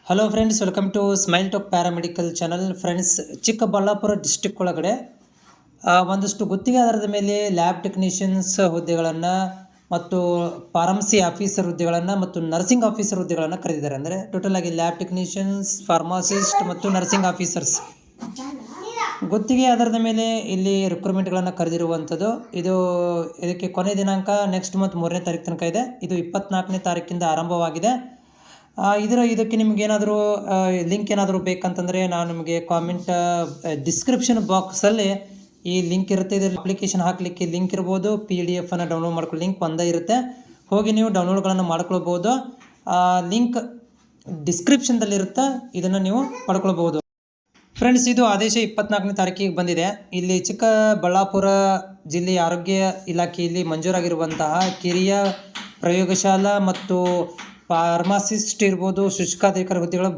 Hello friends, welcome to smile talk paramedical channel. Friends, Chikkaballapur district ಒಳಗಡೆ ಒಂದಷ್ಟು ಗುತ್ತಿಗೆ ಆಧಾರದ ಮೇಲೆ ಲ್ಯಾಬ್ ಟೆಕ್ನಿಷಿಯನ್ಸ್ ಹುದ್ದೆಗಳನ್ನು ಮತ್ತು ಫಾರ್ಮಸಿ ಆಫೀಸರ್ ಹುದ್ದೆಗಳನ್ನು ಮತ್ತು ನರ್ಸಿಂಗ್ ಆಫೀಸರ್ ಹುದ್ದೆಗಳನ್ನು ಕರೆದಿದ್ದಾರೆ. ಅಂದರೆ ಟೋಟಲ್ ಆಗಿ ಲ್ಯಾಬ್ ಟೆಕ್ನಿಷಿಯನ್ಸ್, ಫಾರ್ಮಾಸಿಸ್ಟ್ ಮತ್ತು ನರ್ಸಿಂಗ್ ಆಫೀಸರ್ಸ್ ಗುತ್ತಿಗೆ ಆಧಾರದ ಮೇಲೆ ಇಲ್ಲಿ ರಿಕ್ರೂಟ್ಮೆಂಟ್ಗಳನ್ನು ಕರೆದಿರುವಂಥದ್ದು. ಇದಕ್ಕೆ ಕೊನೆ ದಿನಾಂಕ ನೆಕ್ಸ್ಟ್ ಮಂತ್ 3ನೇ ತಾರೀಕು ತನಕ ಇದೆ. ಇದು 24ನೇ ತಾರೀಕಿಂದ ಆರಂಭವಾಗಿದೆ. ಇದಕ್ಕೆ ನಿಮಗೇನಾದರೂ ಲಿಂಕ್ ಏನಾದರೂ ಬೇಕಂತಂದರೆ ನಾನು ನಿಮಗೆ ಕಾಮೆಂಟ್ ಡಿಸ್ಕ್ರಿಪ್ಷನ್ ಬಾಕ್ಸಲ್ಲಿ ಈ ಲಿಂಕ್ ಇರುತ್ತೆ. ಇದರಲ್ಲಿ ಅಪ್ಲಿಕೇಶನ್ ಹಾಕಲಿಕ್ಕೆ ಲಿಂಕ್ ಇರ್ಬೋದು. PDF ಡೌನ್ಲೋಡ್ ಮಾಡ್ಕೊಳ್ಳೋ ಲಿಂಕ್ ಒಂದೇ ಇರುತ್ತೆ. ಹೋಗಿ ನೀವು ಡೌನ್ಲೋಡ್ಗಳನ್ನು ಮಾಡ್ಕೊಳ್ಬೋದು. ಲಿಂಕ್ ಡಿಸ್ಕ್ರಿಪ್ಷನ್ದಲ್ಲಿರುತ್ತೆ, ಇದನ್ನು ನೀವು ಪಡ್ಕೊಳ್ಬೋದು. ಫ್ರೆಂಡ್ಸ್, ಇದು ಆದೇಶ 24ನೇ ತಾರೀಕಿಗೆ ಬಂದಿದೆ. ಇಲ್ಲಿ ಚಿಕ್ಕಬಳ್ಳಾಪುರ ಜಿಲ್ಲೆಯ ಆರೋಗ್ಯ ಇಲಾಖೆಯಲ್ಲಿ ಮಂಜೂರಾಗಿರುವಂತಹ ಕಿರಿಯ ಪ್ರಯೋಗಶಾಲಾ ಮತ್ತು ಫಾರ್ಮಾಸಿಸ್ಟ್ ಇರ್ಬೋದು, ಶುಷ್ಕಾಧಿಕಾರಿ ಹುದ್ದೆಗಳ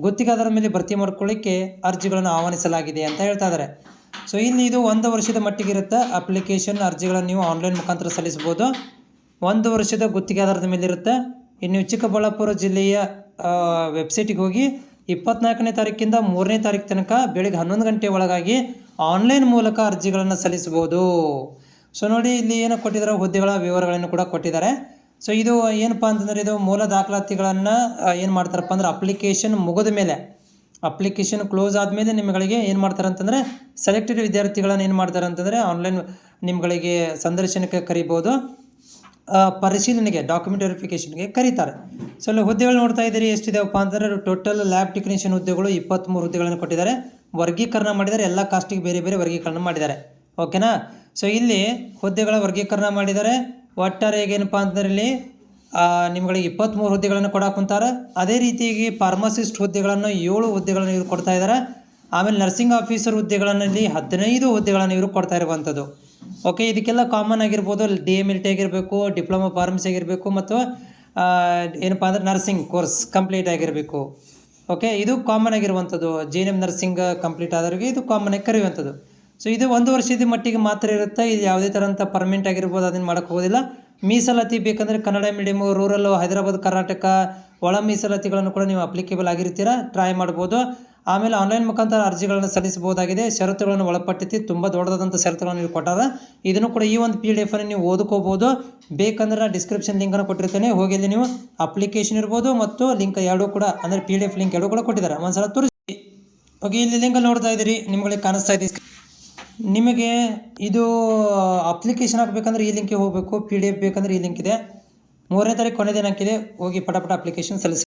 ಗುತ್ತಿಗೆದಾರರ ಮೇಲೆ ಭರ್ತಿ ಮಾಡ್ಕೊಳ್ಳಿಕ್ಕೆ ಅರ್ಜಿಗಳನ್ನು ಆಹ್ವಾನಿಸಲಾಗಿದೆ ಅಂತ ಹೇಳ್ತಾ ಇದ್ದಾರೆ. ಸೊ ಇಲ್ಲಿ ಇದು 1 ವರ್ಷದ ಮಟ್ಟಿಗೆ ಇರುತ್ತೆ. ಅಪ್ಲಿಕೇಶನ್ ಅರ್ಜಿಗಳನ್ನು ನೀವು ಆನ್ಲೈನ್ ಮುಖಾಂತರ ಸಲ್ಲಿಸ್ಬೋದು. 1 ವರ್ಷದ ಗುತ್ತಿಗೆದಾರರ ಮೇಲೆ ಇರುತ್ತೆ. ಇನ್ನು ಚಿಕ್ಕಬಳ್ಳಾಪುರ ಜಿಲ್ಲೆಯ ವೆಬ್ಸೈಟಿಗೆ ಹೋಗಿ 24ನೇ ತಾರೀಕಿಂದ 3ನೇ ತಾರೀಕು ತನಕ ಬೆಳಗ್ಗೆ 11 ಗಂಟೆ ಒಳಗಾಗಿ ಆನ್ಲೈನ್ ಮೂಲಕ ಅರ್ಜಿಗಳನ್ನು ಸಲ್ಲಿಸ್ಬೋದು. ಸೊ ನೋಡಿ, ಇಲ್ಲಿ ಏನು ಕೊಟ್ಟಿದ್ದಾರೆ, ಹುದ್ದೆಗಳ ವಿವರಗಳನ್ನು ಕೂಡ ಕೊಟ್ಟಿದ್ದಾರೆ. ಸೊ ಇದು ಏನಪ್ಪ ಅಂತಂದರೆ, ಇದು ಮೂಲ ದಾಖಲಾತಿಗಳನ್ನು ಏನು ಮಾಡ್ತಾರಪ್ಪ ಅಂದ್ರೆ, ಅಪ್ಲಿಕೇಶನ್ ಮುಗಿದ ಮೇಲೆ, ಅಪ್ಲಿಕೇಶನ್ ಕ್ಲೋಸ್ ಆದಮೇಲೆ ನಿಮ್ಮಗಳಿಗೆ ಏನು ಮಾಡ್ತಾರೆ ಅಂತಂದರೆ, ಸೆಲೆಕ್ಟೆಡ್ ವಿದ್ಯಾರ್ಥಿಗಳನ್ನು ಏನು ಮಾಡ್ತಾರೆ ಅಂತಂದರೆ ಆನ್ಲೈನ್ ನಿಮ್ಮಗಳಿಗೆ ಸಂದರ್ಶನಕ್ಕೆ ಕರಿಬೋದು, ಪರಿಶೀಲನೆಗೆ ಡಾಕ್ಯುಮೆಂಟ್ ವೆರಿಫಿಕೇಷನ್ಗೆ ಕರೀತಾರೆ. ಸೊ ಅಲ್ಲಿ ಹುದ್ದೆಗಳು ನೋಡ್ತಾ ಇದ್ದೀರಿ ಎಷ್ಟಿದೆಯಪ್ಪ ಅಂತಂದರೆ, ಟೋಟಲ್ ಲ್ಯಾಬ್ ಟೆಕ್ನಿಷಿಯನ್ ಹುದ್ದೆಗಳು 23 ಹುದ್ದೆಗಳನ್ನು ಕೊಟ್ಟಿದ್ದಾರೆ. ವರ್ಗೀಕರಣ ಮಾಡಿದ್ದಾರೆ, ಎಲ್ಲ ಕಾಸ್ಟಿಗೆ ಬೇರೆ ಬೇರೆ ವರ್ಗೀಕರಣ ಮಾಡಿದ್ದಾರೆ. ಓಕೆನಾ? ಸೊ ಇಲ್ಲಿ ಹುದ್ದೆಗಳ ವರ್ಗೀಕರಣ ಮಾಡಿದ್ದಾರೆ. ಒಟ್ಟಾರೆ ಏನಪ್ಪ ಅಂತಂದರೆ ಇಲ್ಲಿ ನಿಮ್ಗಳಿಗೆ 23 ಹುದ್ದೆಗಳನ್ನು ಕೊಡಕ್ಕೆ ಕುಂತಾರೆ. ಅದೇ ರೀತಿಯಾಗಿ ಫಾರ್ಮಸಿಸ್ಟ್ ಹುದ್ದೆಗಳನ್ನು 7 ಹುದ್ದೆಗಳನ್ನು ಇವರು ಕೊಡ್ತಾ ಇದ್ದಾರೆ. ಆಮೇಲೆ ನರ್ಸಿಂಗ್ ಆಫೀಸರ್ ಹುದ್ದೆಗಳನ್ನು ಇಲ್ಲಿ 15 ಹುದ್ದೆಗಳನ್ನು ಇವರು ಕೊಡ್ತಾ ಇರುವಂಥದ್ದು. ಓಕೆ, ಇದಕ್ಕೆಲ್ಲ ಕಾಮನ್ ಆಗಿರ್ಬೋದು. DMLT ಆಗಿರಬೇಕು, ಡಿಪ್ಲೊಮಾ ಫಾರ್ಮಸಿ ಆಗಿರಬೇಕು, ಮತ್ತು ಏನಪ್ಪ ಅಂದರೆ ನರ್ಸಿಂಗ್ ಕೋರ್ಸ್ ಕಂಪ್ಲೀಟ್ ಆಗಿರಬೇಕು. ಓಕೆ, ಇದು ಕಾಮನ್ ಆಗಿರುವಂಥದ್ದು. JNM ನರ್ಸಿಂಗ್ ಕಂಪ್ಲೀಟ್ ಆದವರಿಗೆ ಇದು ಕಾಮನ್ ಆಗಿ ಕರೆಯುವಂಥದ್ದು. ಸೊ ಇದು 1 ವರ್ಷದ ಮಟ್ಟಿಗೆ ಮಾತ್ರ ಇರುತ್ತೆ. ಇದು ಯಾವುದೇ ಥರಂಥ ಪರ್ಮನೆಂಟ್ ಆಗಿರ್ಬೋದು, ಅದನ್ನು ಮಾಡೋಕ್ಕೆ ಹೋಗೋದಿಲ್ಲ. ಮೀಸಲಾತಿ ಬೇಕಂದರೆ ಕನ್ನಡ ಮೀಡಿಯಮು, ರೂರಲ್ಲು, ಹೈದರಾಬಾದ್, ಕರ್ನಾಟಕ ಒಳ ಮೀಸಲಾತಿಗಳನ್ನು ಕೂಡ ನೀವು ಅಪ್ಲಿಕೇಬಲ್ ಆಗಿರ್ತೀರ, ಟ್ರೈ ಮಾಡ್ಬೋದು. ಆಮೇಲೆ ಆನ್ಲೈನ್ ಮುಖಾಂತರ ಅರ್ಜಿಗಳನ್ನು ಸಲ್ಲಿಸಬಹುದಾಗಿದೆ. ಷರತ್ತುಗಳನ್ನು ಒಳಪಟ್ಟಿತ್ತು, ತುಂಬ ದೊಡ್ಡದಾದಂಥ ಷರತ್ತುಗಳನ್ನು ನೀವು ಕೊಟ್ಟಾರ. ಇದನ್ನು ಕೂಡ ಈ ಒಂದು PDF ನೀವು ಓದ್ಕೋಬೋದು. ಬೇಕಂದ್ರೆ ನಾನು ಡಿಸ್ಕ್ರಿಪ್ಷನ್ ಲಿಂಕನ್ನು ಕೊಟ್ಟಿರ್ತೇನೆ. ಹೋಗಿ ಅಲ್ಲಿ ನೀವು ಅಪ್ಲಿಕೇಶನ್ ಇರ್ಬೋದು ಮತ್ತು ಲಿಂಕ್ ಎರಡೂ ಕೂಡ, ಅಂದರೆ PDF ಲಿಂಕ್ ಎರಡೂ ಕೂಡ ಕೊಟ್ಟಿದ್ದಾರೆ. ಒಂದ್ಸಲ ತೋರಿಸಿ. ಓಕೆ, ಇಲ್ಲಿ ಲಿಂಕಲ್ಲಿ ನೋಡ್ತಾ ಇದ್ದೀರಿ, ನಿಮಗೆ ಕಾಣಿಸ್ತಾ ಇದೆ. ನಿಮಗೆ ಇದು ಅಪ್ಲಿಕೇಶನ್ ಹಾಕಬೇಕಂದ್ರೆ ಈ ಲಿಂಕಿಗೆ ಹೋಗಬೇಕು. PDF ಬೇಕಂದ್ರೆ ಈ ಲಿಂಕ್ ಇದೆ. 3ನೇ ತಾರೀಕು ಕೊನೆ ದಿನಾಂಕ ಇದೆ. ಹೋಗಿ ಪಟಾಪಟ ಅಪ್ಲಿಕೇಶನ್ ಸಲ್ಲಿಸಿ.